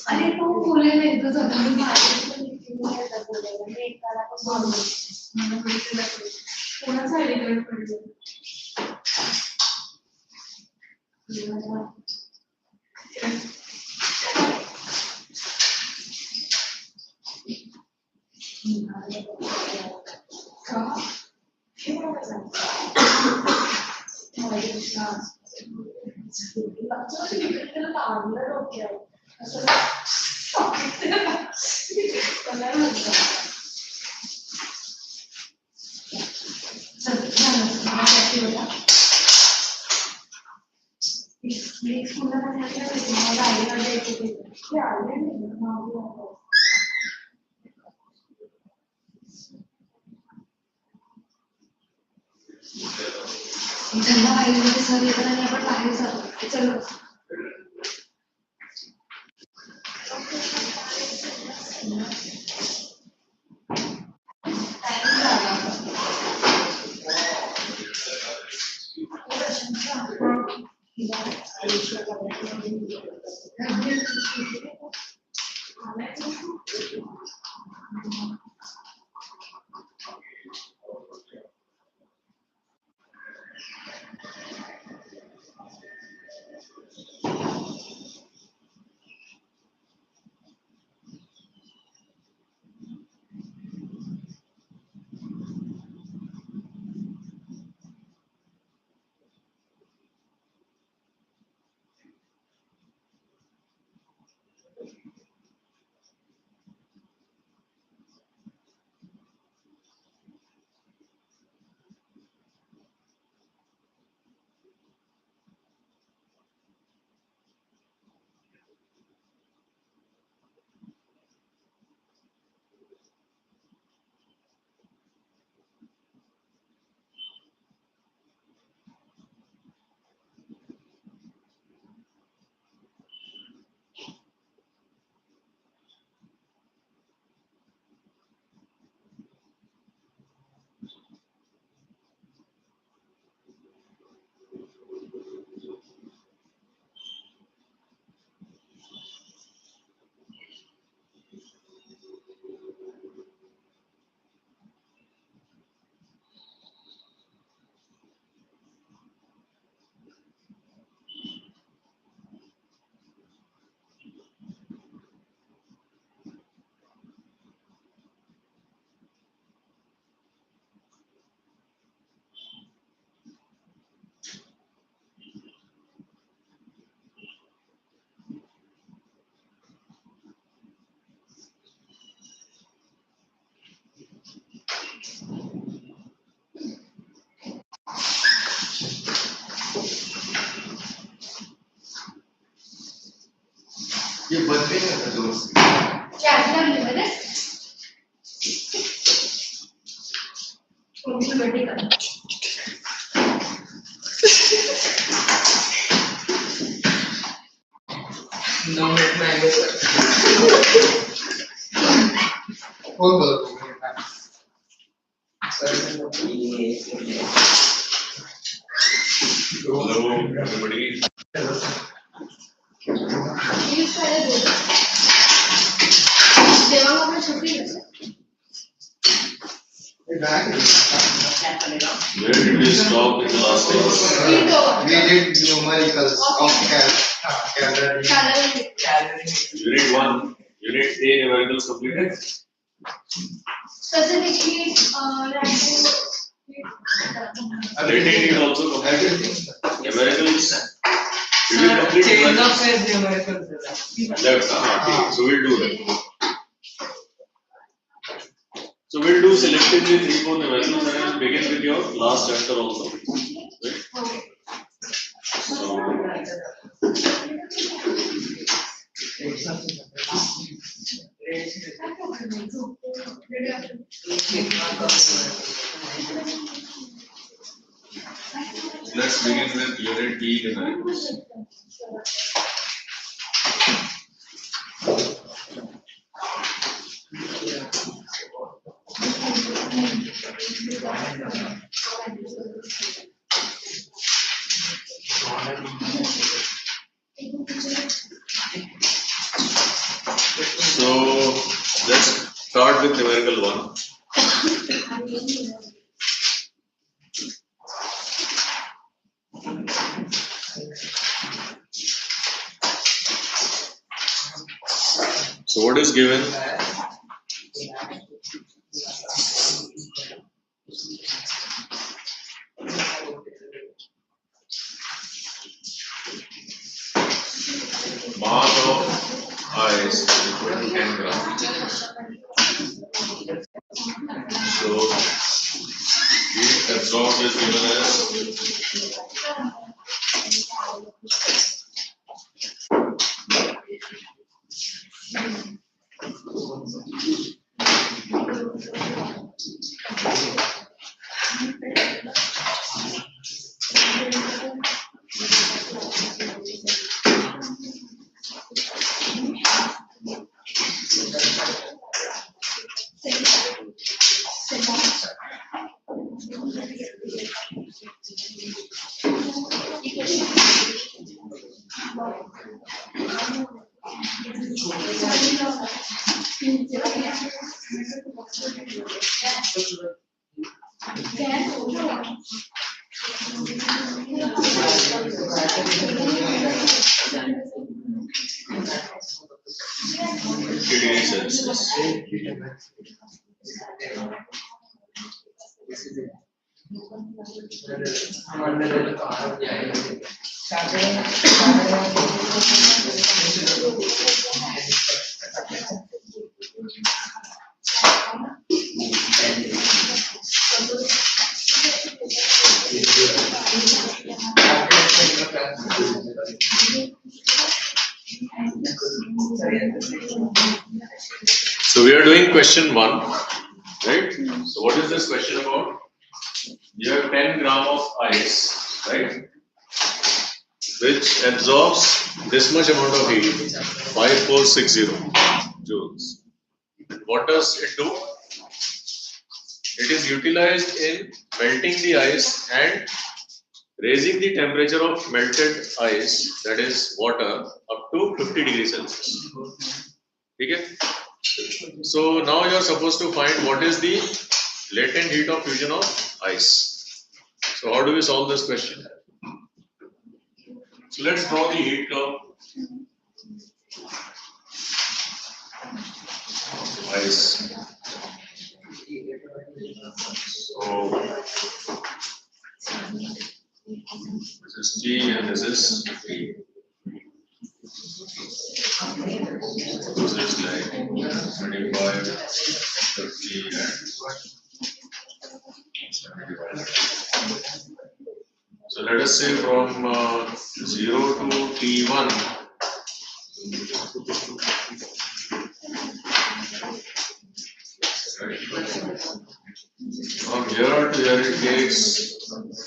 अरे तो बोले मैं तो ज़्यादा नहीं बोलेगा मैं एक बार आपको थोड़ा सा एडिट कर दो सर ये तरह पर बाहर जाओ चलो ये बर्थडे का दोस्त क्या नाम है मैंने उनकी बर्थडे का नो मेट में आएंगे कौन बोल रहा है sir Hello, everybody. Where did we stop in the last class? We did numericals of calorie. Unit 1, Unit A numericals completed. Specifically, Unit 8 is also completed. Numericals. Did we complete numericals? Left, okay. So we'll do that. So we'll do selectively 3-4 numericals and we'll begin with your last chapter also. Right? So, let's let's begin with unit E numericals. So let's start with numerical 1. So what is given? Mass of ice is equal to 10 grams. So heat absorbed is given as degrees Celsius. So we are doing question 1, right? So what is this question about? You have 10 gram of ice, right? Which absorbs this much amount of heat, 5460 joules. What does it do? It is utilized in melting the ice and raising the temperature of melted ice, that is water, up to 50 degrees Celsius. Okay? So now you are supposed to find what is the latent heat of fusion of ice. So how do we solve this question? So let's draw the heat curve. Ice. So this is T and this is T. This is like 25, 30 and 75. So let us say from 0 to T1, from here to here it takes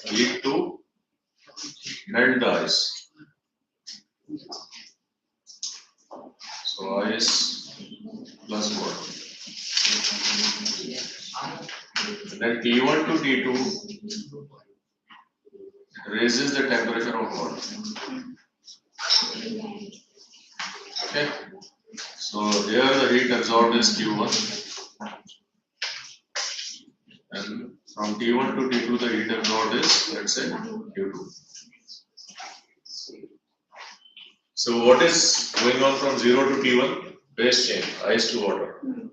heat to melt the ice. So ice plus water. And then T1 to T2 raises the temperature of water. Okay. So here the heat absorbed is Q1. And from T1 to T2 the heat absorbed is, let's say, Q2. So what is going on from 0 to T1? Phase change, ice to water. And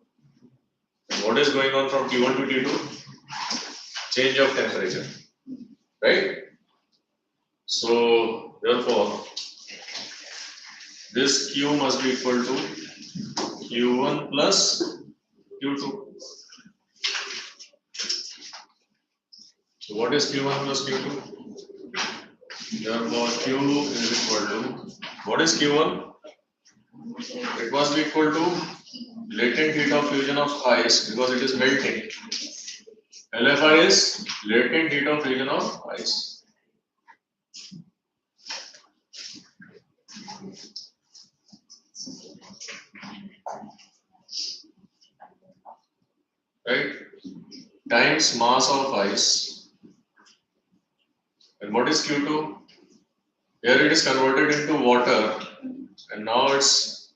what is going on from T1 to T2? Change of temperature, right? So therefore, this Q must be equal to Q1 plus Q2. So what is Q1 plus Q2? Therefore, Q is equal to, what is Q1? It must be equal to latent heat of fusion of ice because it is melting. LFI is latent heat of fusion of ice. right? Times mass of ice. And what is Q2? Here it is converted into water, and now its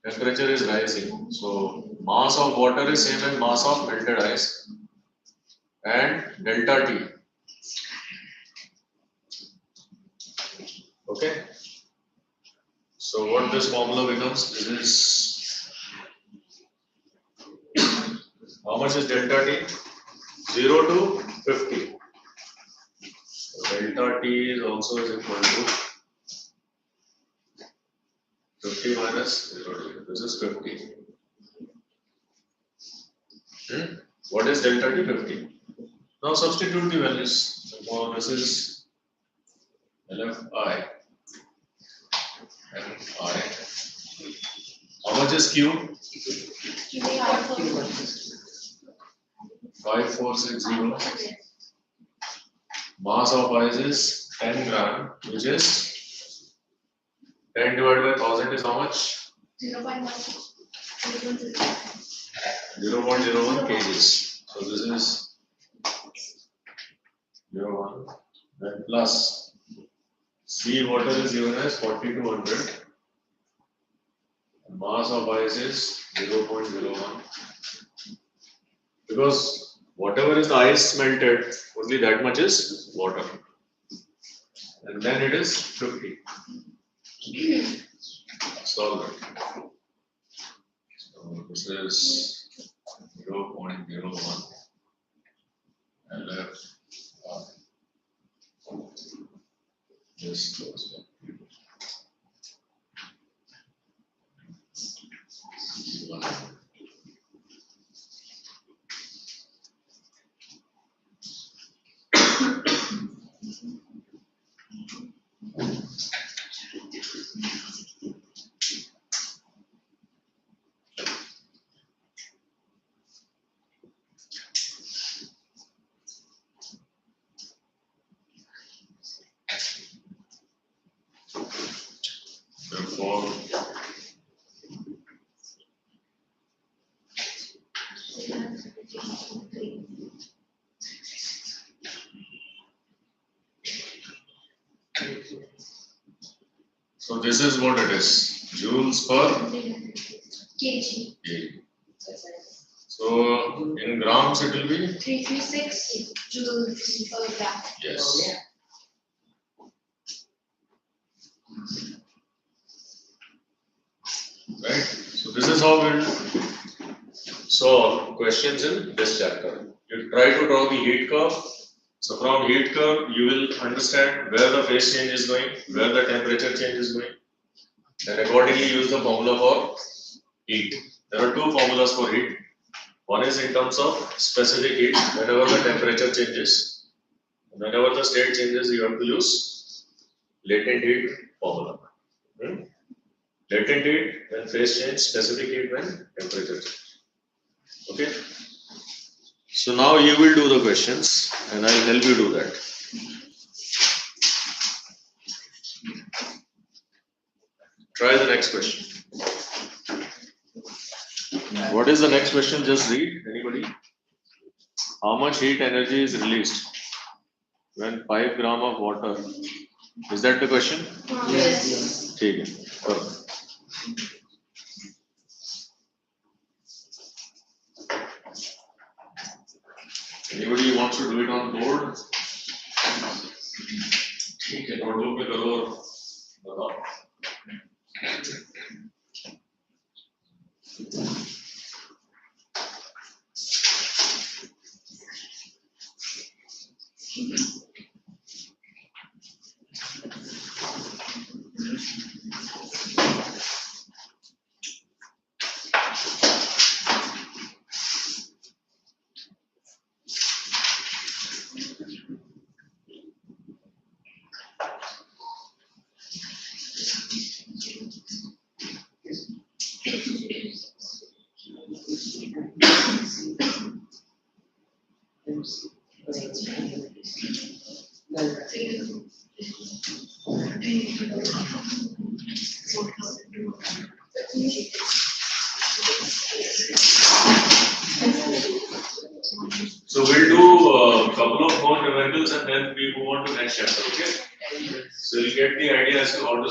temperature is rising. So mass of water is same as mass of melted ice, and delta T. Okay. So what this formula becomes? This is how much is delta T? 0 to 50. So delta T is also is equal to 50 minus 0 to 50. This is 50. What is delta T? 50. Now substitute the values. So this is LFI and I. How much is Q? 5460. Mass of ice is 10 gram, which is 10 divided by 1000 is how much? 0.1. 0.01 kgs. So this is 0.1. Then plus sea water is given as 4200. Mass of ice is 0.01. Because whatever is the ice melted, only that much is water. And then it is 50. Solve it. So this is 0.01 LF. This goes back. Therefore, so this is what it is, joules per kg. kg. So in grams it will be 336 joules per gram. yes. Right. So this is how we'll solve questions in this chapter. You try to draw the heat curve. So from heat curve, you will understand where the phase change is going, where the temperature change is going. Then accordingly use the formula for heat. There are two formulas for heat. One is in terms of specific heat, whenever the temperature changes. Whenever the state changes, you have to use latent heat formula. Latent heat when phase change, specific heat when temperature change. Okay. So now you will do the questions and I will help you do that. Try the next question. What is the next question? Just read. Anybody? How much heat energy is released when 5 gram of water? Is that the question? Yes. ठीक है. करो. Anybody wants to do it on board? ठीक है. Notebook में करो और बताओ.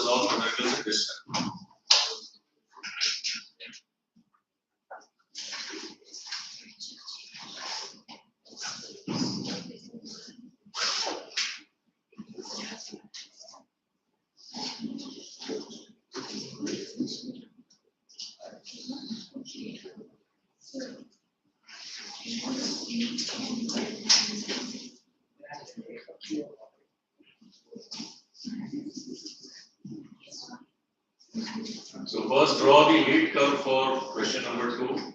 solve numericals in this time. So first draw the heat curve for question number 2.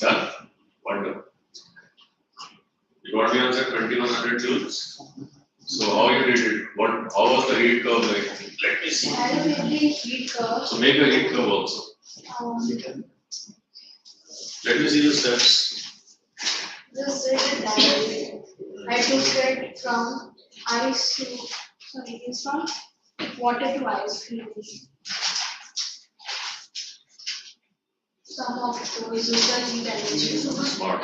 Done? Wonderful. You got the answer 2100 joules. So how you did it? How was the heat curve like? Let me see. I will make the heat curve. So make a heat curve also. Let me see the steps. This is that I took it from ice to, sorry, it's from water to ice. Some of those research in temperature. Smart.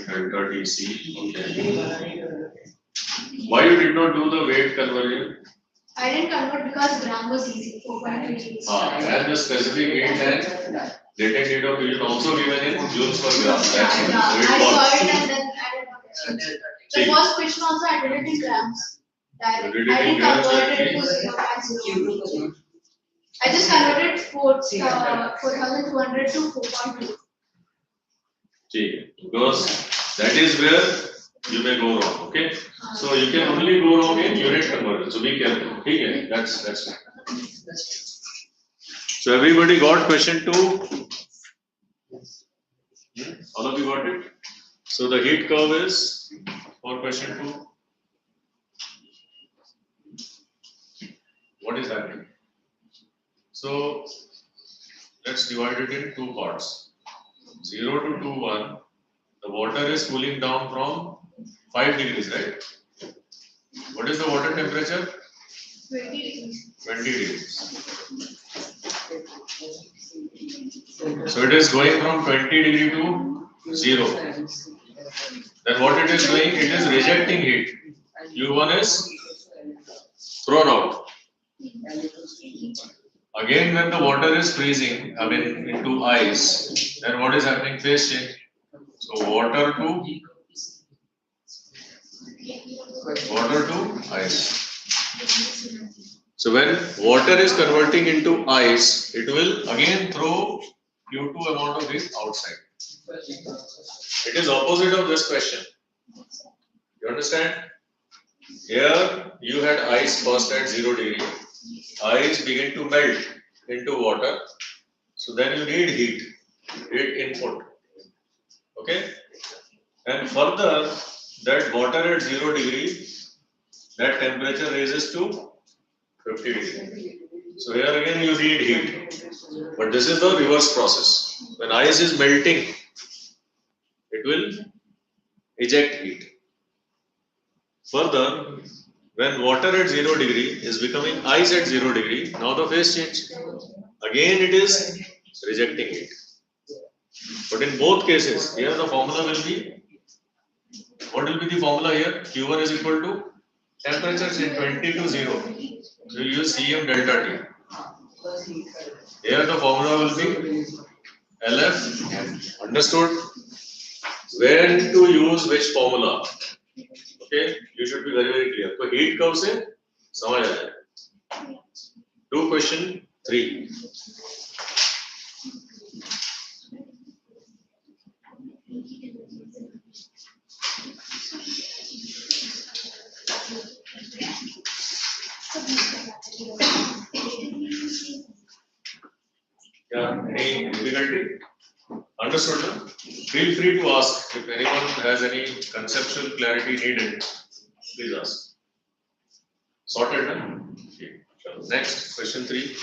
Delta DC. Okay. Why you did not do the weight conversion? I didn't convert because gram was easy. 4.2 joules. And the specific heat and latent heat of fusion also given in joules per gram. That's Yeah, it. I So it saw works. it and then I did not. The first question also I did it in grams. You did it I in didn't grams convert it directly? to 0.0. I just converted 4,200 to 4.2. See, because that is where you may go wrong. Okay, so you can only go wrong in unit conversion. So be careful. Okay, that's it. So everybody got question 2? All of you got it? So the heat curve is for question 2. What is happening? So let's divide it in 2 parts. 0 to 2, 1. The water is cooling down from 5 degrees, right? What is the water temperature? 20 degrees. 20 degrees. So it is going from 20 degree to 0. Then what it is doing? It is rejecting heat. U1 is thrown out. Again, when the water is freezing, into ice, then what is happening? Phase change. So water to ice. So when water is converting into ice, it will again throw Q2 amount of heat outside. It is opposite of this question. You understand? Here you had ice first at 0 degree. Ice begin to melt into water. So then you need heat input. Okay? And further, that water at 0 degree, that temperature raises to 50 degree. So here again you need heat. But this is the reverse process. When ice is melting, it will eject heat. Further, when water at 0 degree is becoming ice at 0 degree, now the phase change. Again it is rejecting heat. But in both cases, here the formula will be, what will be the formula here? Q1 is equal to temperature change 20 to 0. So you use Cm delta T. Here the formula will be LF. Understood? When to use which formula? Okay, you should be very clear. So heat curve से समझ आ जाए. Do question 3. Yeah, any difficulty? Understood? No? Feel free to ask if anyone has any conceptual clarity needed. Please ask. Sorted, huh? Okay. Next, question 3.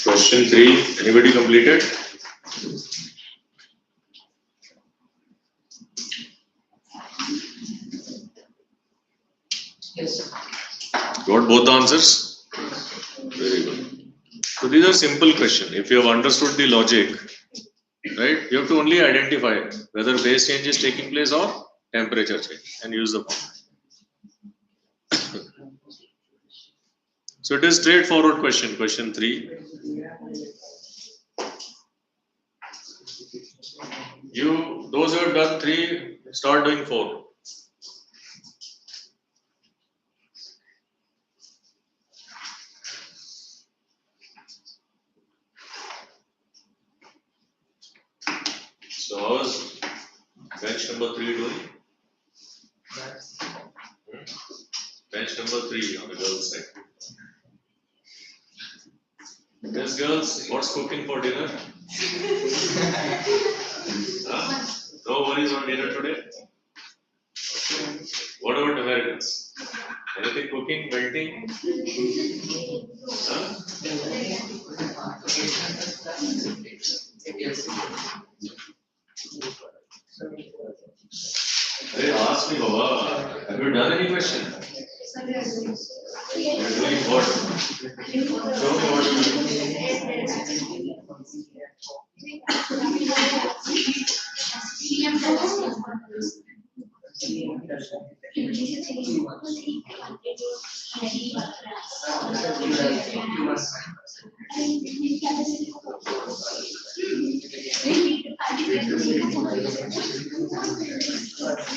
Question 3, anybody completed? Yes. Got both the answers? Very good. So these are simple questions. If you have understood the logic, right, you have to only identify whether phase change is taking place or temperature change and use the formula. So it is straightforward question, question 3. Those who have done 3, start doing 4. So how is bench number 3 doing? Bench number 3 on the girls' side. Yes, girls, what's cooking for dinner? Huh? No worries on dinner today? Okay. What about Americans? Anything cooking, melting? Huh? Hey, ask me, Baba, have you done any question? You're doing what? Show me what you're doing.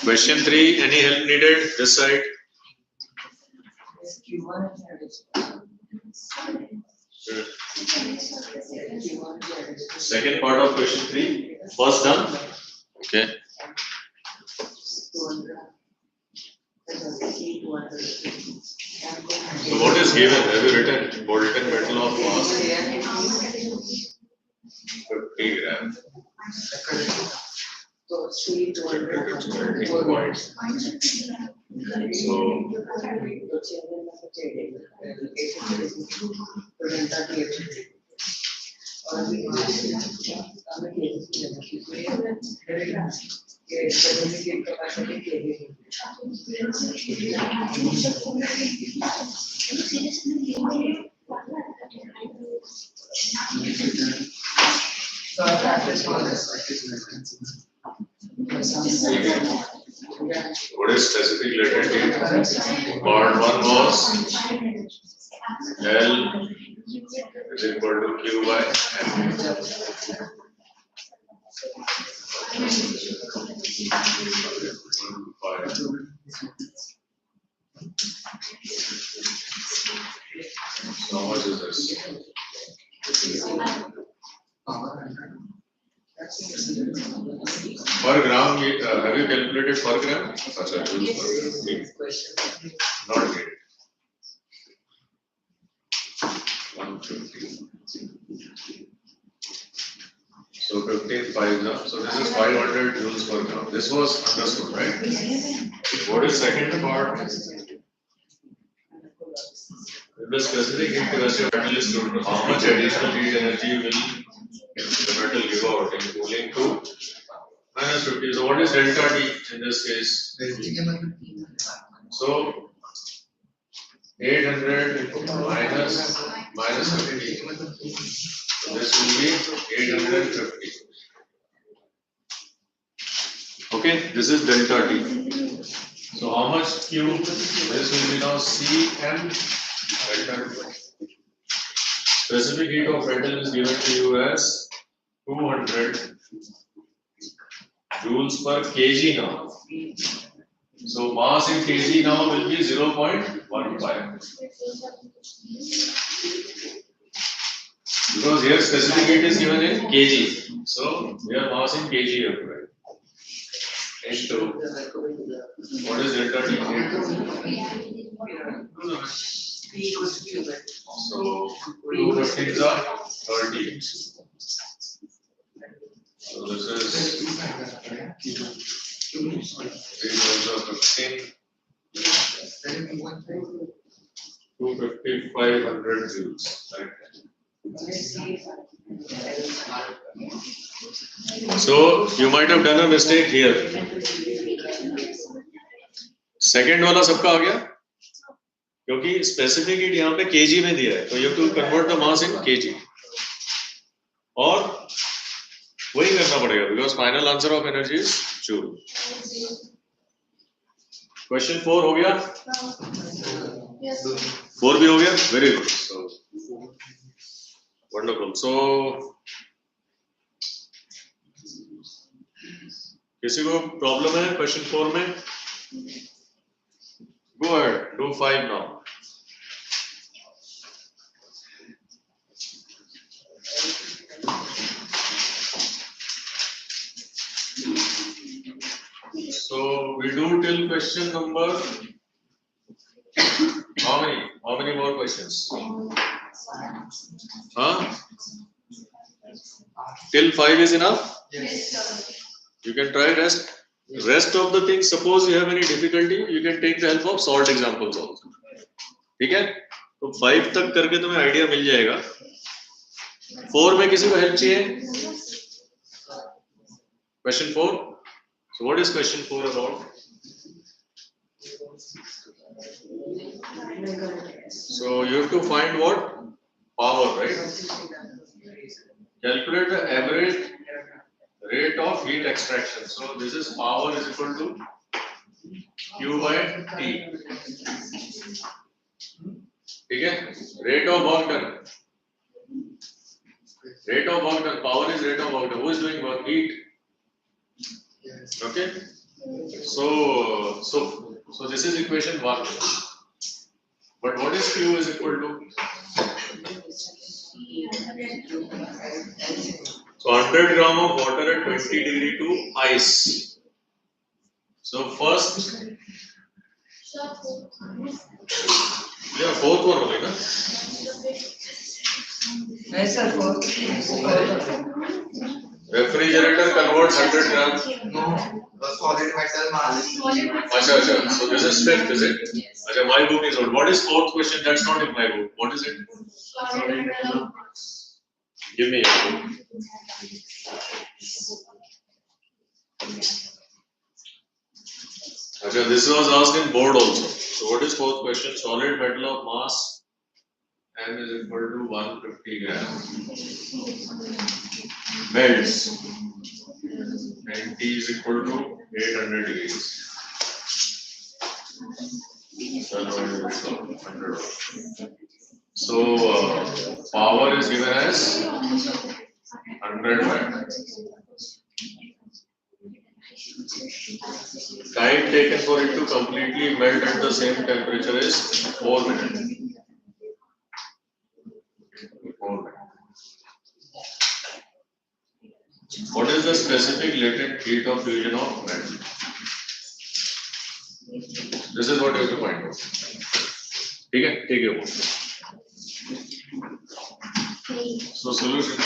Question 3, any help needed this side? Second part of question 3. First done. Okay. So what is given? Have you written molten metal of mass 50 grams? So what is specific latent heat? Part 1 was L is equal to Q by M. So how much is this? Per gram, have you calculated per gram? Achha, joules per gram. Not needed. 150. So 15 5 gram. So this is 500 joules per gram. This was understood, right? What is second part? The specific heat capacity of metal is total. How much additional heat energy will the metal give out in cooling to minus 50? So what is delta T in this case? So 800 minus 50. So this will be 850. Okay, this is delta T. So how much Q? This will be now Cm delta T. Specific heat of metal is given to you as 200 joules per kg now. So mass in kg now will be 0.15. Because here specific heat is given in kg. So here mass in kg you have to write. Into what is delta T? So 2 15s are 30. So this is 3 times of 15. 250,500 joules. Right. So you might have done a mistake here. Second वाला सबका आ गया क्योंकि specific heat यहाँ पे KG में दिया है तो you have to convert the mass in KG और वही करना पड़ेगा because final answer of energy is joule. Question 4 हो गया? 4 भी हो गया? Very good. So wonderful. So किसी को प्रॉब्लम है क्वेश्चन 4 में? Go ahead, do 5 now. So we do till question number how many more questions? Till 5 is enough? Yes, sir. You can try rest of the things. Suppose you have any difficulty, you can take the help of solved examples also. ठीक है? तो 5 तक करके तुम्हें idea मिल जाएगा. 4 में किसी को हेल्प चाहिए? Question 4. So what is question 4 about? So you have to find what? Power, right? Calculate the average rate of heat extraction. So this is power is equal to Q by T. ठीक है? Rate of work done. Rate of work done. Power is rate of work done. Who is doing work? Heat. Okay. So this is equation 1. But what is Q is equal to? So 100 gram of water at 20 degree to ice. So first, yeah, fourth one only, na? Refrigerator converts 100 grams. No, the solid metal mass. Acha, acha. So this is fifth, is it? Acha, my book is old. What is fourth question? That's not in my book. What is it? Give me your book. Acha, this was asked in board also. So what is fourth question? Solid metal of mass M is equal to 150 grams. Melts. And T is equal to 800 degrees. So power is given as 100 watt. Time taken for it to completely melt at the same temperature is 4 minutes. 4 minutes. What is the specific latent heat of fusion of metal? This is what you have to find out. Okay, take your book. So solution.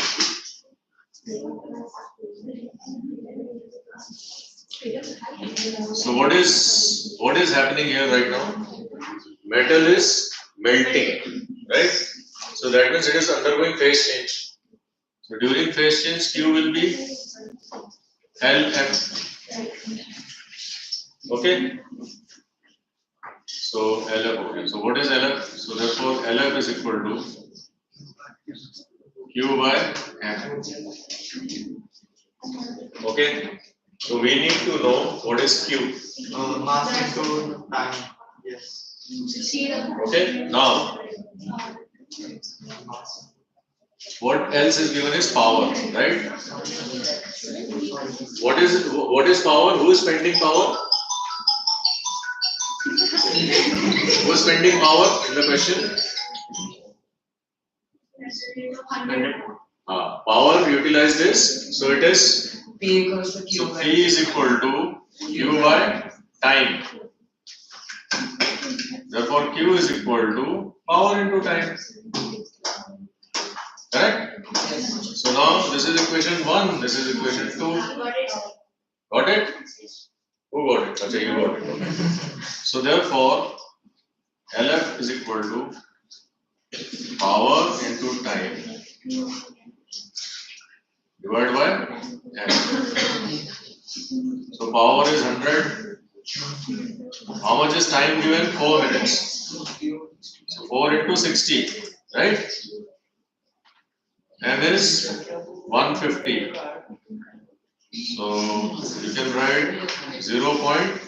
So what is happening here right now? Metal is melting, right? So that means it is undergoing phase change. So during phase change, Q will be LF. Okay. So LF. Okay. So what is LF? So therefore LF is equal to Q by M. Okay. So we need to know what is Q. Mass into time. Yes. Okay. Now, what else is given is power, right? What is power? Who is spending power? Who is spending power in the question? Power utilized is, so it is P equals to Q by P is equal to Q by time. Therefore, Q is equal to power into time. Correct? Yes. So now this is equation 1, this is equation 2. Got it? Who got it? Achha, you got it. Okay. So therefore, LF is equal to power into time divided by M. So power is 100. How much is time given? 4 minutes. So 4 into 60, right? M is 150. So you can write 0.15.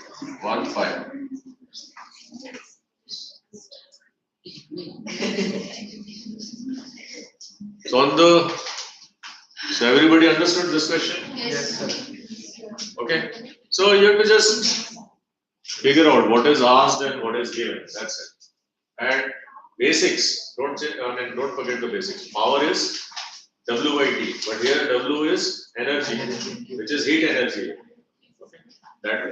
So everybody understood this question? Yes, sir. Okay. So you have to just figure out what is asked and what is given. That's it. And basics. Don't forget the basics. Power is W by T, but here W is energy, which is heat energy. Okay. That way.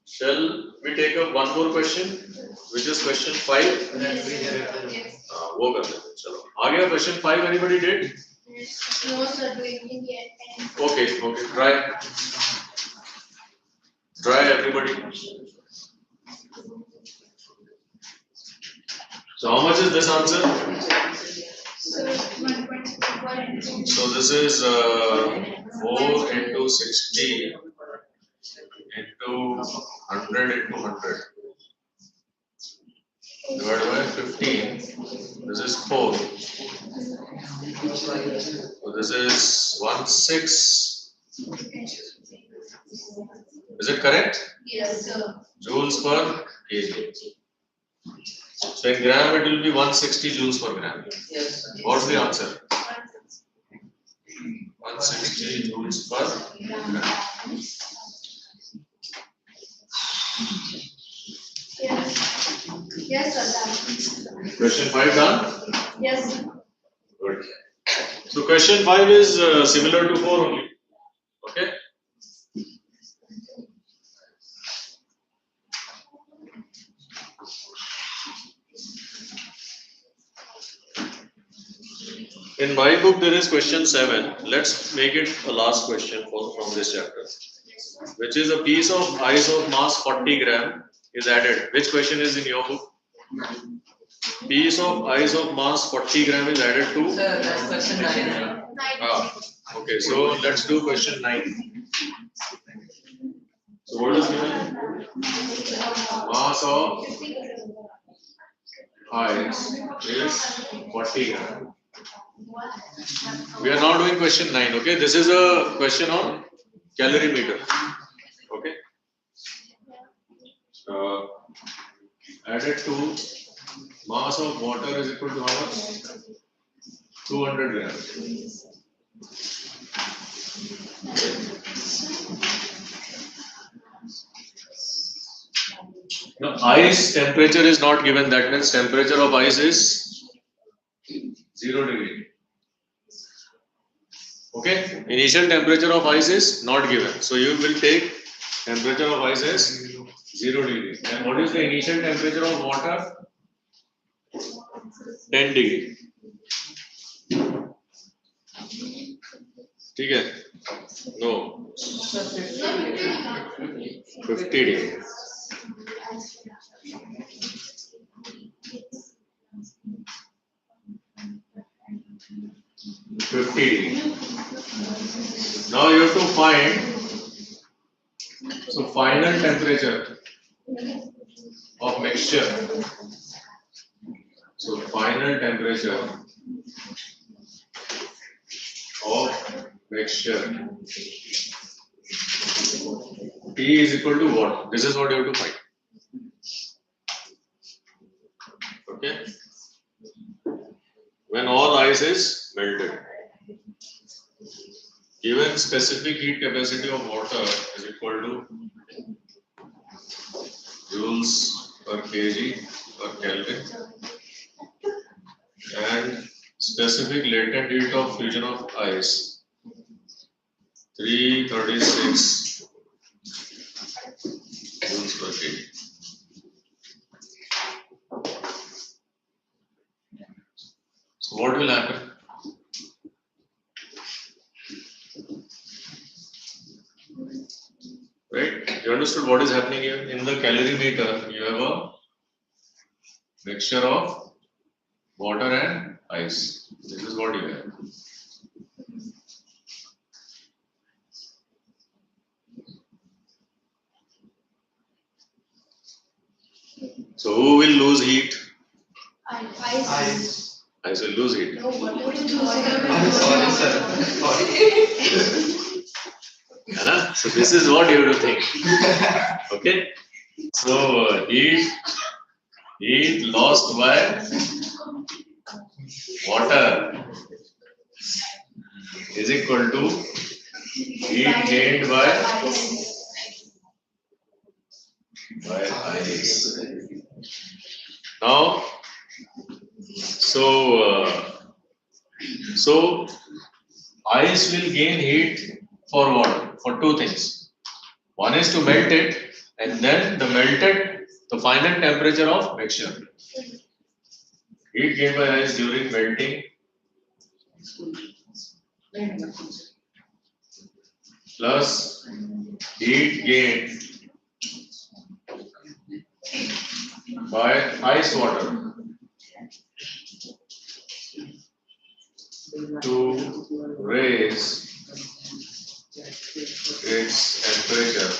Shall we take up one more question, which is question 5? वो कर लेते हैं, चलो. आ गया question 5? Anybody did? No, sir, doing yet. Okay, try everybody. So how much is this answer? So 1.1. So this is 4 into 60 into 100 into 100 divided by 15. This is 4. So this is 16. Is it correct? Yes, sir. Joules per kg. So in gram it will be 160 joules per gram. Yes. What's the answer? 160 joules per gram. Yes. Yes, sir. Done. Question 5 done? Yes. Good. So question 5 is similar to 4 only. Okay? In my book there is question 7. Let's make it a last question from this chapter. Which is a piece of ice of mass 40 gram is added. Which question is in your book? Piece of ice of mass 40 gram is added to? Sir, that's question 9. Ah, okay, so let's do question 9. So what is given? Mass of ice is 40 gram. We are now doing question 9. Okay, this is a question on calorimeter. Okay, added to mass of water is equal to how much? 200 grams. Now, ice temperature is not given. That means temperature of ice is 0 degree. Okay, initial temperature of ice is not given. So you will take temperature of ice as 0 degree. And what is the initial temperature of water? 10 degree. ठीक है? No. 50 degree. Now you have to find so final temperature of mixture. So final temperature of mixture T is equal to what? This is what you have to find. Okay. When all ice is melted. Given specific heat capacity of water is equal to joules per kg per Kelvin and specific latent heat of fusion of ice 336 joules per kg. So what will happen? Right? You understood what is happening here? In the calorimeter, you have a mixture of water and ice. This is what you have. So who will lose heat? Ice. Ice will lose heat. No, water will lose. I'm sorry, sir. Sorry. So this is what you have to think. Okay. So heat lost by water is equal to heat gained by ice. Now, so ice will gain heat for what? For two things. One is to melt it, and then the final temperature of mixture. Heat gained by ice during melting plus heat gained by ice water to raise its temperature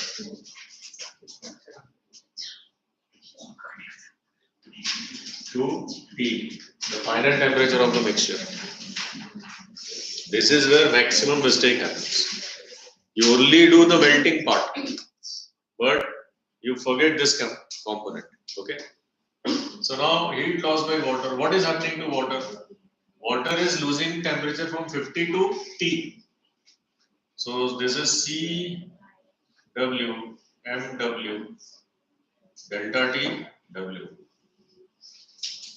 to T, the final temperature of the mixture. This is where maximum mistake happens. You only do the melting part, but you forget this component. Okay. So now heat lost by water. What is happening to water? Water is losing temperature from 50 to T. So this is C W M W delta T W.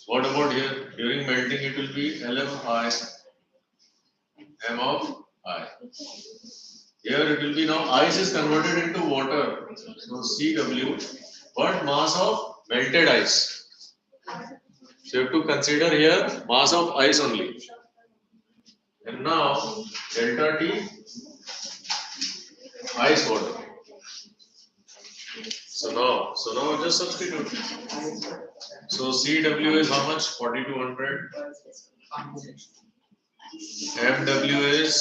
What about here? During melting, it will be LFI m of I. Here it will be now ice is converted into water. So Cw, what mass of melted ice? So you have to consider here mass of ice only. And now delta T ice water. So now just substitute. So Cw is how much? 4200. Mw is,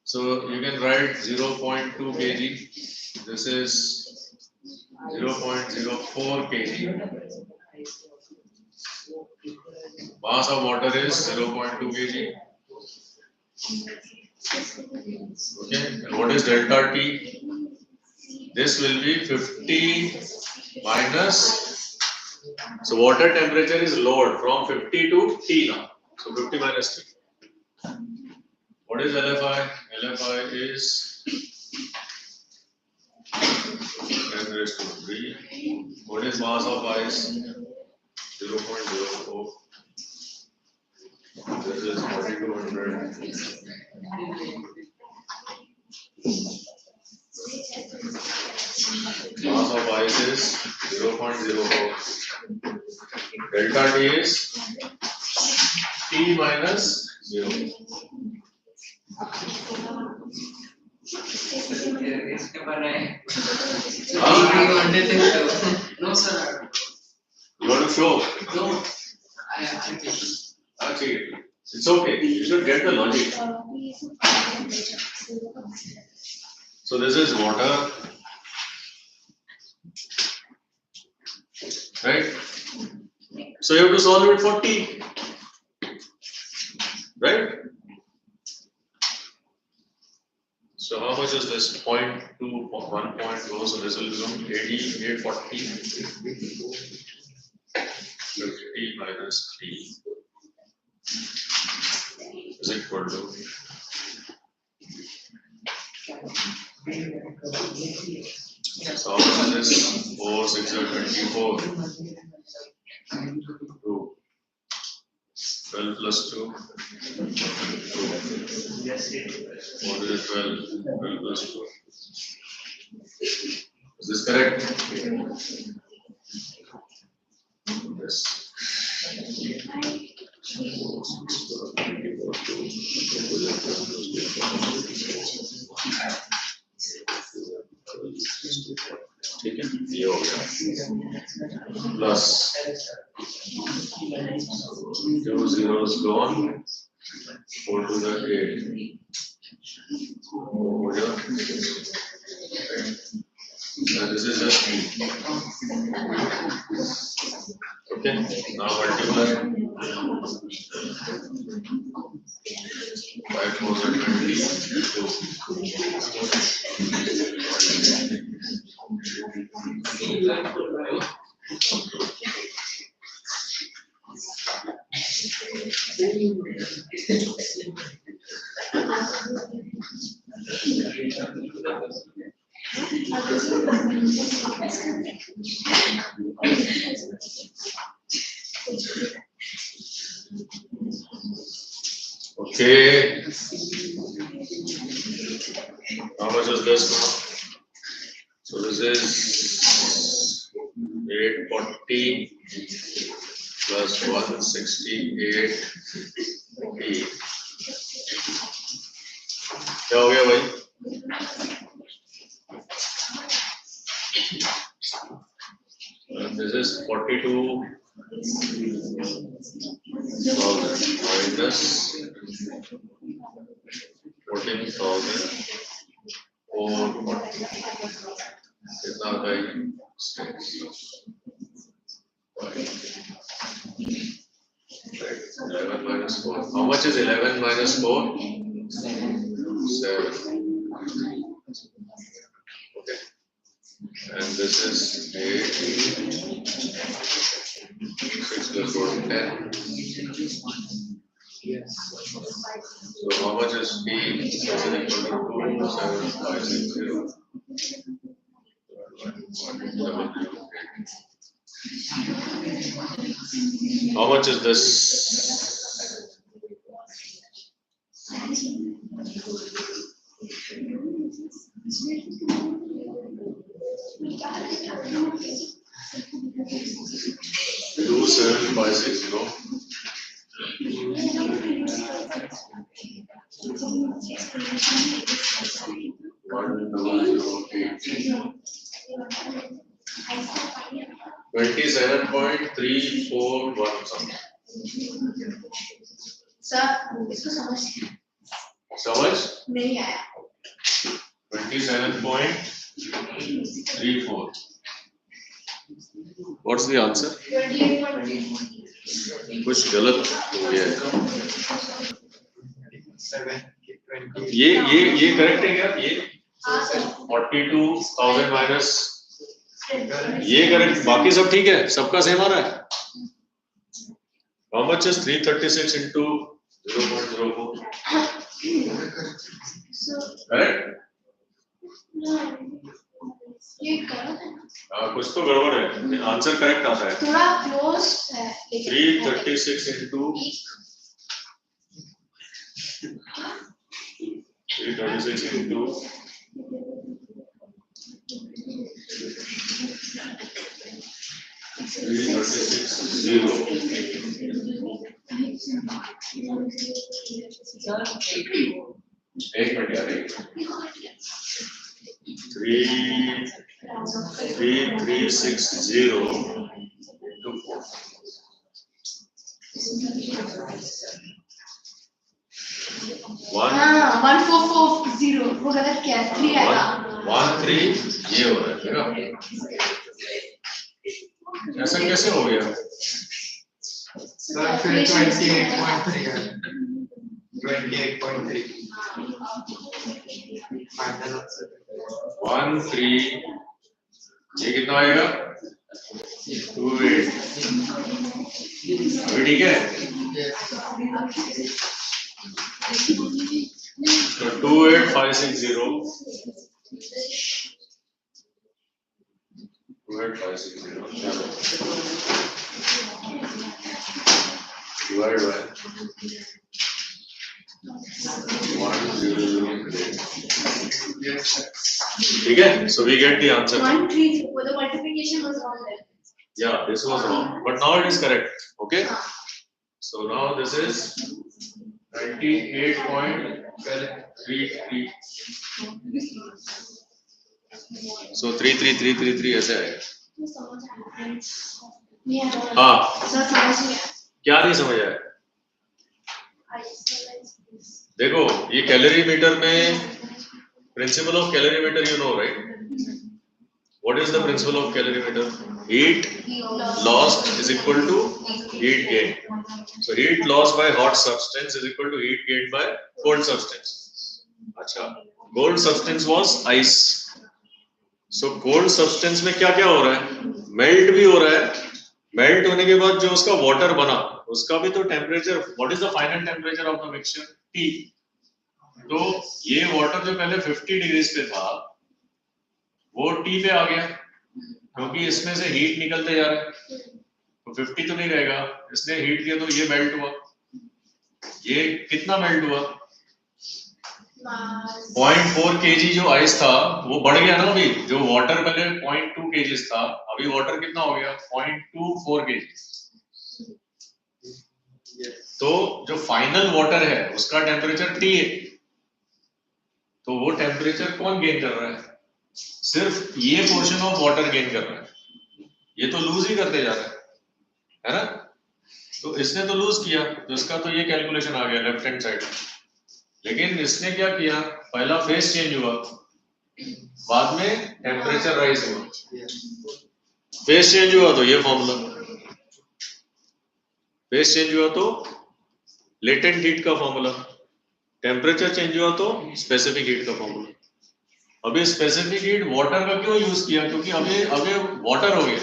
so you can write 0.2 kg. This is 0.04 kg. Mass of water is 0.2 kg. Okay, and what is delta T? This will be 50 minus. So water temperature is lowered from 50 to T now. So 50 minus T. What is LFI? LFI is 10 raised to 3. What is mass of ice? 0.04. This is 4200. Mass of ice is 0.04. Delta T is T minus 0. इसके बारे में no sir. You want to show? No. Actually, it's okay. You should get the logic. So this is water, right? So you have to solve it for T, right? So how much is this? 0.2, 1.0, so this will become 840, 50 minus T is equal to, so how much is this? 4, 6, 24, 2, 12 plus 2, 2. What is 12? 12 plus 2. Is this correct? Yes. ठीक है, ये हो गया plus 2 zeros gone, 4 to the 8 हो गया, and this is just me. Okay, now multiply 5 4 Okay. How much is this now? So this is 840 plus 168 T. क्या हो गया भाई? And this is 42,000 minus 14,440. कितना आता है? 11 minus 4. How much is 11 minus 4? 7. Okay. And this is 8. 6 plus 4 10. So how much is P? 7.2560. How much is this? Two 7,560. 27.341 something. Sir इसको समझ नहीं आया 27.34. What's the answer? 28.3 कुछ गलत हो गया है। 7, 20. ये करेक्ट है क्या? ये हाँ सर 42,000 माइनस ये करेक्ट, बाकी सब ठीक है, सबका सेम आ रहा है। How much is 336 into 0.04? Correct? ये करो कुछ तो गड़बड़ है, आंसर करेक्ट आता है। थोड़ा क्लोज है 336 into 336 into 336 0 एक मिनट यार 3,360 into 4 हाँ 1440 वो गलत क्या है 3 आएगा 1,3 ये हो रहा है ना? ऐसा कैसे हो गया? Sir, फिर 28.3 है। 28.3. Final answer. 1,3 ये कितना आएगा? 28 अभी ठीक है? तो 28,560 divide by 1,008. ठीक है? So we get the answer. 134 the multiplication was wrong there Yeah, this was wrong, but now it is correct. Okay? So now this is 98.33. So 33333 ऐसे आएगा। नहीं आ रहा हाँ, सर समझ नहीं आया क्या नहीं समझ आया? देखो ये कैलोरी मीटर में principle of calorimeter you know right? What is the principle of calorimeter? Heat lost is equal to heat gained. So heat lost by hot substance is equal to heat gained by cold substance. अच्छा, cold substance was ice. So cold substance में क्या क्या हो रहा है? Melt भी हो रहा है. Melt होने के बाद जो उसका water बना, उसका भी तो temperature. What is the final temperature of the mixture? T. तो ये water जो पहले 50 degrees पे था वो T पे आ गया क्योंकि इसमें से हीट निकलते जा रहा है तो 50 तो नहीं रहेगा, इसने हीट दिया तो ये मेल्ट हुआ। ये कितना मेल्ट हुआ? 0.4 kg जो आइस था वो बढ़ गया ना अभी, जो वाटर पहले 0.2 kg था अभी वाटर कितना हो गया? 0.24 kg। तो जो फाइनल वाटर है उसका टेम्परेचर T है, तो वो टेम्परेचर कौन गेन कर रहा है? सिर्फ ये पोर्शन ऑफ वाटर गेन कर रहा है, ये तो लूज ही करते जा रहा है ना? तो इसने तो लूज किया तो इसका तो ये कैलकुलेशन आ गया लेफ्ट हैंड साइड। लेकिन इसने क्या किया? पहला फेज चेंज हुआ, बाद में टेम्परेचर राइज हुआ। फेज चेंज हुआ तो ये फॉर्मूला, फेज चेंज हुआ तो लेटेंट हीट का फॉर्मूला, टेम्परेचर चेंज हुआ तो स्पेसिफिक हीट का फॉर्मूला। अभी स्पेसिफिक हीट वाटर का क्यों यूज किया? क्योंकि अभी वाटर हो गया।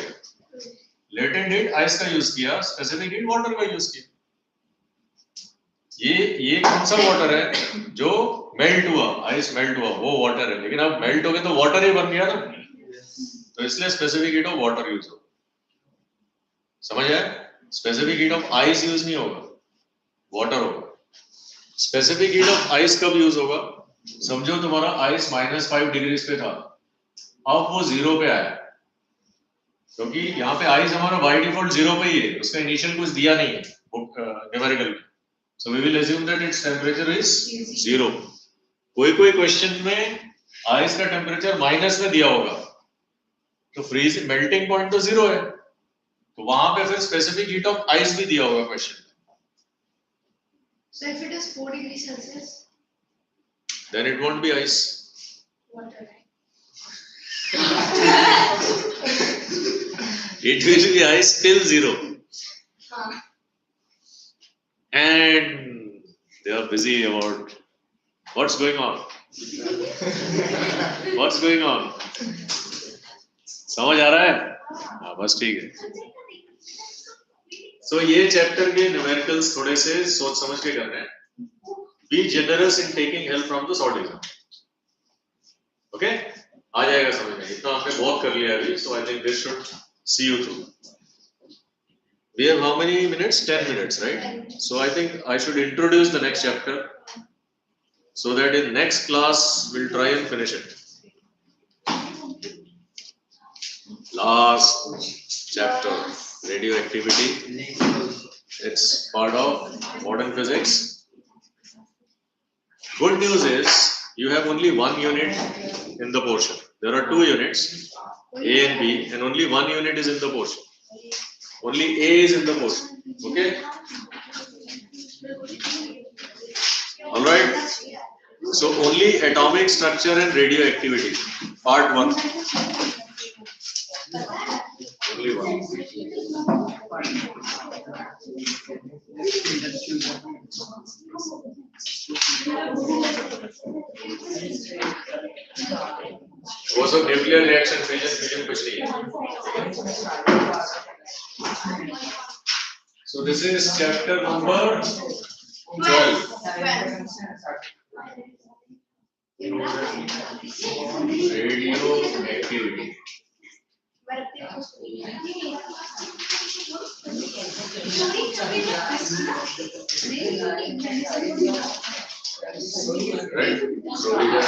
लेटेंट हीट आइस का यूज किया, स्पेसिफिक हीट वाटर का यूज किया। ये कौन सा वाटर है? जो मेल्ट हुआ, आइस मेल्ट हुआ वो वाटर है, लेकिन अब मेल्ट हो गया तो वाटर ही बन गया ना, तो इसलिए specific heat of water use हो। समझ आया? Specific heat of ice use नहीं होगा, वाटर होगा। स्पेसिफिक हीट ऑफ आइस कब यूज होगा? समझो तुम्हारा आइस -5 डिग्रीज पे था, अब वो 0 पे आया, क्योंकि यहाँ पे आइस हमारा बाय डिफॉल्ट 0 पे ही है, उसका इनिशियल कुछ दिया नहीं है न्यूमेरिकल में, so we will assume that it's temperature is 0। कोई क्वेश्चन में आइस का टेम्परेचर माइनस में दिया होगा, तो फ्रीज मेल्टिंग पॉइंट तो 0 है, तो वहां पे फिर स्पेसिफिक हीट ऑफ आइस भी दिया होगा क्वेश्चन में। So if it is 4 degrees Celsius, Then it won't be ice. water. It will be ice till 0. हाँ. And they are busy about what's going on. What's going on? समझ आ रहा है? हाँ बस ठीक है। So ये चैप्टर के न्यूमेरिकल्स थोड़े से सोच समझ के करने हैं। Be generous in taking help from the short exam. Okay? आ जाएगा समझ में। इतना हमने बहुत कर लिया अभी, so I think this should see you through. We have how many minutes? 10 minutes, right? So I think I should introduce the next chapter, so that in next class we'll try and finish it. Last chapter, radioactivity. It's part of modern physics. Good news is you have only one unit in the portion. There are 2 units, A and B, and only one unit is in the portion. Only A is in the portion. Okay? Alright? So only atomic structure and radioactivity. Part 1. Only one. वो सब nuclear reaction fission कुछ नहीं है। So this is chapter number 12. Radioactivity. Right? So we have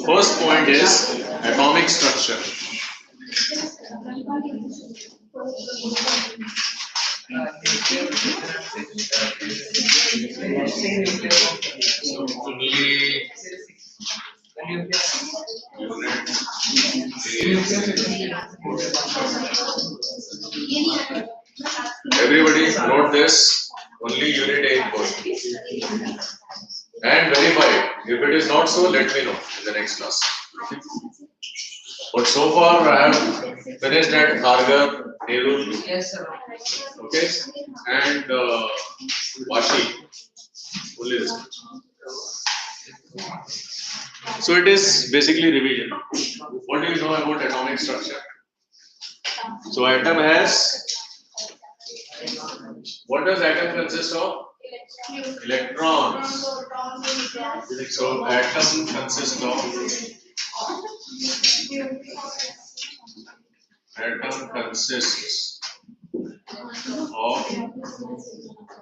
first point is atomic structure. So only everybody note this, only unit A in portion. And verify it. If it is not so, let me know in the next class. But so far I have finished at Khargar, Nehru, Yes, sir. okay, and Vashi. Only this much. So it is basically revision. What do you know about atomic structure? So atom has, what does atom consist of? Electrons. So atom consists of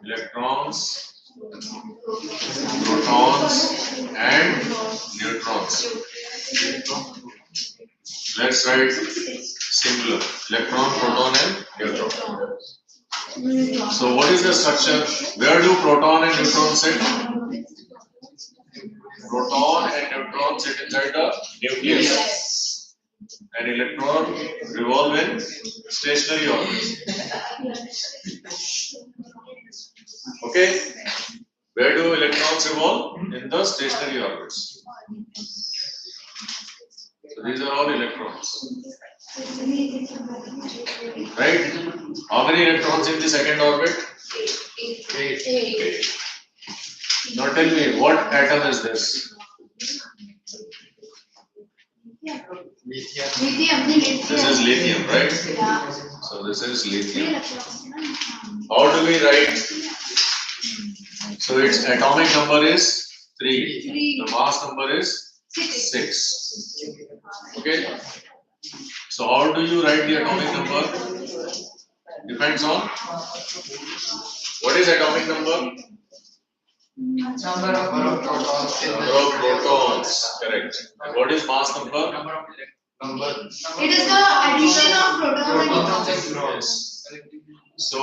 electrons, protons and neutrons. Let's write singular, electron, proton and neutron. So what is the structure? Where do proton and neutron sit? Proton and neutron sit inside the nucleus. An electron revolve in stationary orbits. Okay? Where do electrons revolve? In the stationary orbits. So these are all electrons. Right? How many electrons in the second orbit? 8. Now tell me, what atom is this? Lithium. This is lithium, right? Yeah. So this is lithium. How do we write? So its atomic number is 3. The mass number is 6. Okay. So how do you write the atomic number? Depends on what is atomic number? Number of protons. Number of protons. Correct. And what is mass number? Number. It is the addition of protons and neutrons. Yes. So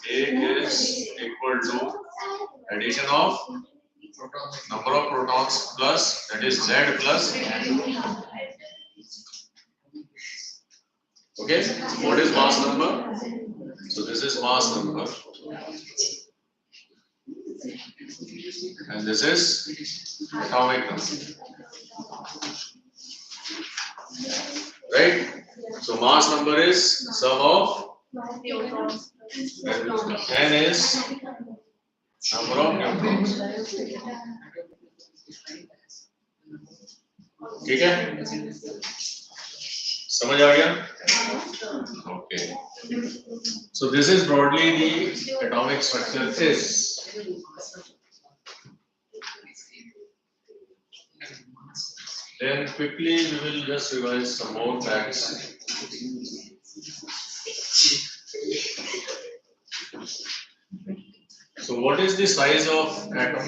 A is equal to addition of number of protons plus, that is Z plus N. Okay. What is mass number? So this is mass number. And this is atomic number. Right? So mass number is sum of Neutrons. N is number of neutrons. ठीक है? समझ आ गया? Okay. So this is broadly the atomic structure is. Then quickly we will just revise some more facts. So what is the size of atom?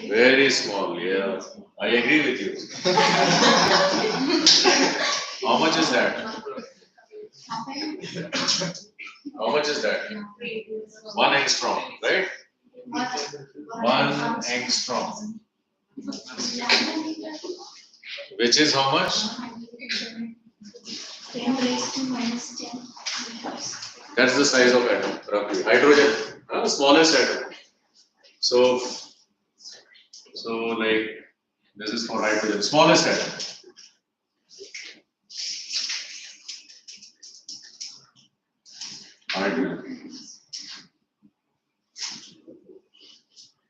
Very small, yeah. I agree with you. How much is that? How much is that? 1 angstrom, right? 1 angstrom. Which is how much? 10 raised to minus 10. That's the size of atom, roughly. Hydrogen, smallest atom. So like this is for hydrogen, smallest atom. Hydrogen.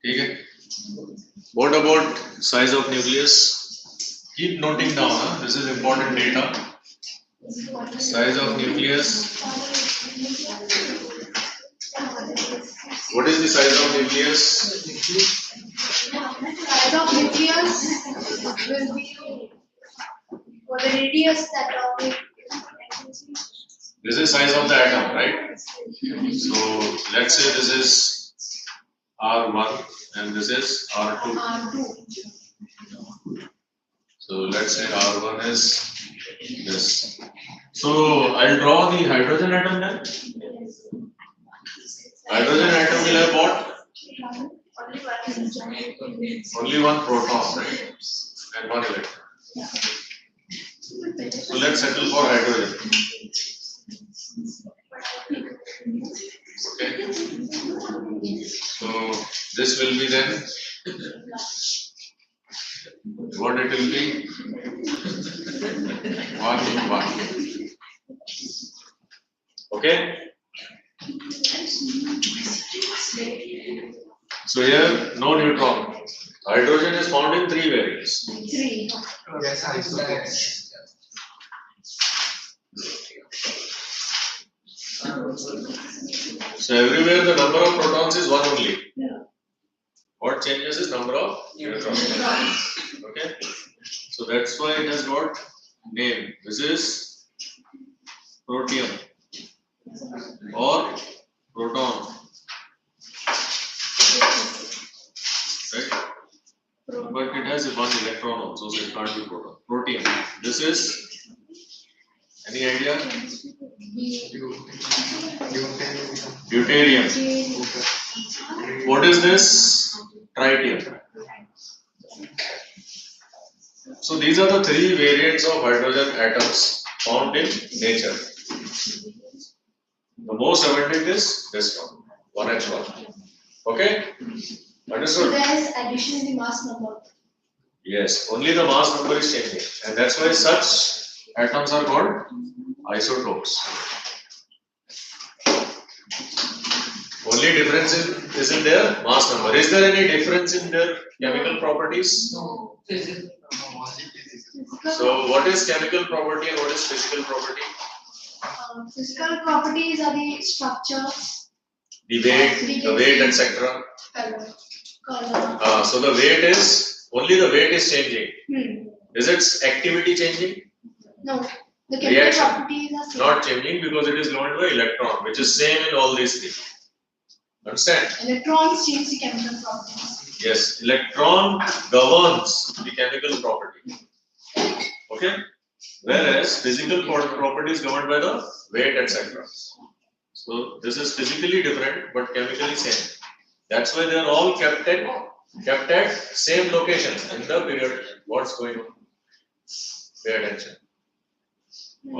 Okay. What about size of nucleus? Keep noting down. This is important data. Size of nucleus. What is the size of nucleus? Size of nucleus will be for the radius atomic. This is size of the atom, right? So let's say this is R1 and this is R2. R2. So let's say R1 is this. So I'll draw the hydrogen atom then. Hydrogen atom will have what? Only one proton, right? And one electron. So let's settle for hydrogen. Okay. So this will be then what it will be? 1, 1. Okay. So here no neutron. Hydrogen is found in 3 variants. 3. Yes, I saw. So everywhere the number of protons is 1 only. What changes is number of neutrons. Okay. So that's why it has got name. This is protium or proton. Right? But it has 1 electron also, so it can't be proton. Protium. This is, any idea? Deuterium. What is this? Tritium. So these are the 3 variants of hydrogen atoms found in nature. The most abundant is this one, 1h1. Okay? So Understood? there is addition in the mass number. Yes, only the mass number is changing, and that's why such atoms are called isotopes. Only difference is in their mass number. Is there any difference in their chemical properties? No. So what is chemical property and what is physical property? Physical properties are the structure. the weight, etc. Color. So the weight is only the weight is changing. Is its activity changing? No, the chemical Reaction properties are same. not changing because it is governed by electron, which is same in all these three. Understand? Electrons change the chemical properties. Yes, electron governs the chemical property. Okay? Whereas physical property is governed by the weight, etc. So this is physically different but chemically same. That's why they are all kept at same location in the period. What's going on? Pay attention.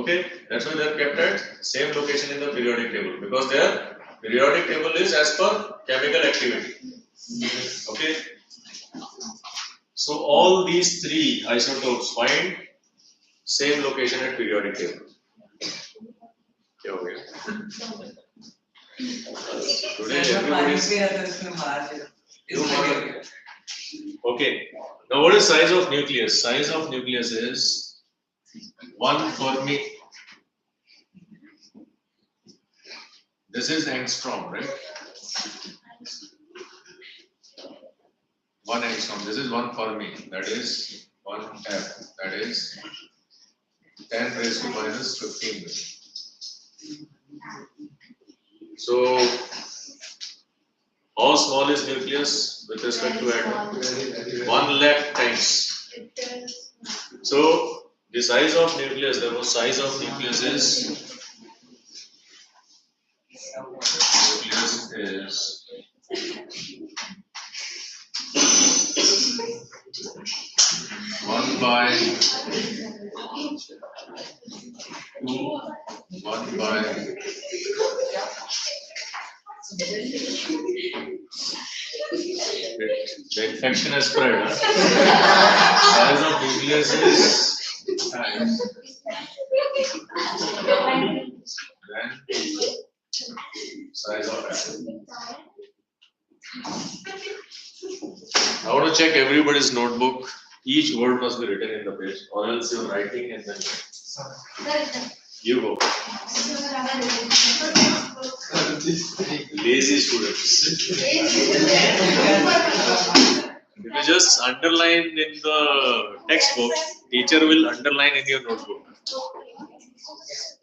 Okay, that's why they are kept at same location in the periodic table because their periodic table is as per chemical activity. Okay. So all these three isotopes find same location at periodic table. Okay. Today everybody is okay. Now what is size of nucleus? Size of nucleus is 1 Fermi. This is angstrom, right? 1 angstrom. This is 1 Fermi. That is 1 F. That is 10 raised to minus 15. So, how small is nucleus with respect to atom? 1 lakh times. So, the size of nucleus, therefore, size of nucleus is 1 by 2, 1 by the infection has spread. Size of nucleus is times. Then size of atom. I want to check everybody's notebook. Each word must be written in the page, or else you're writing and then you go. Lazy students. If you just underline in the textbook, teacher will underline in your notebook.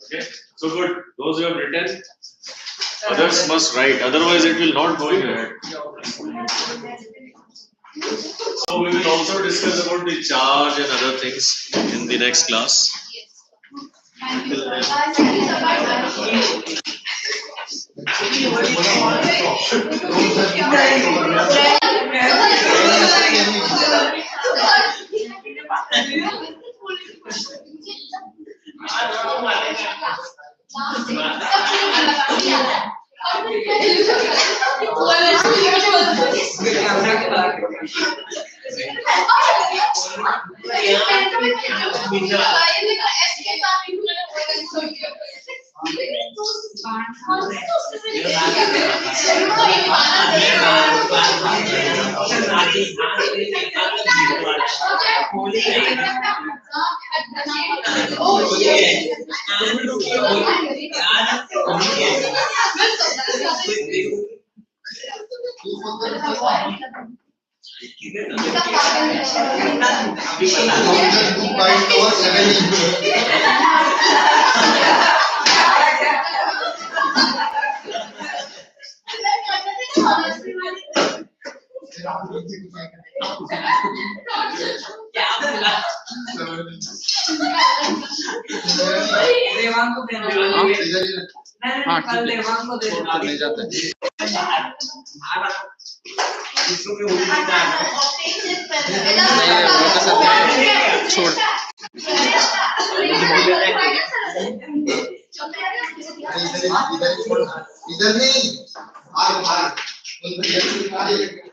Okay, so good. Those who have written, others must write. Otherwise, it will not go in your head. So we will also discuss about the charge and other things in the next class.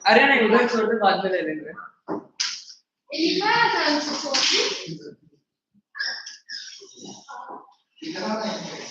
अरे नहीं उधर छोड़ के बाद में ले लेंगे लिखा है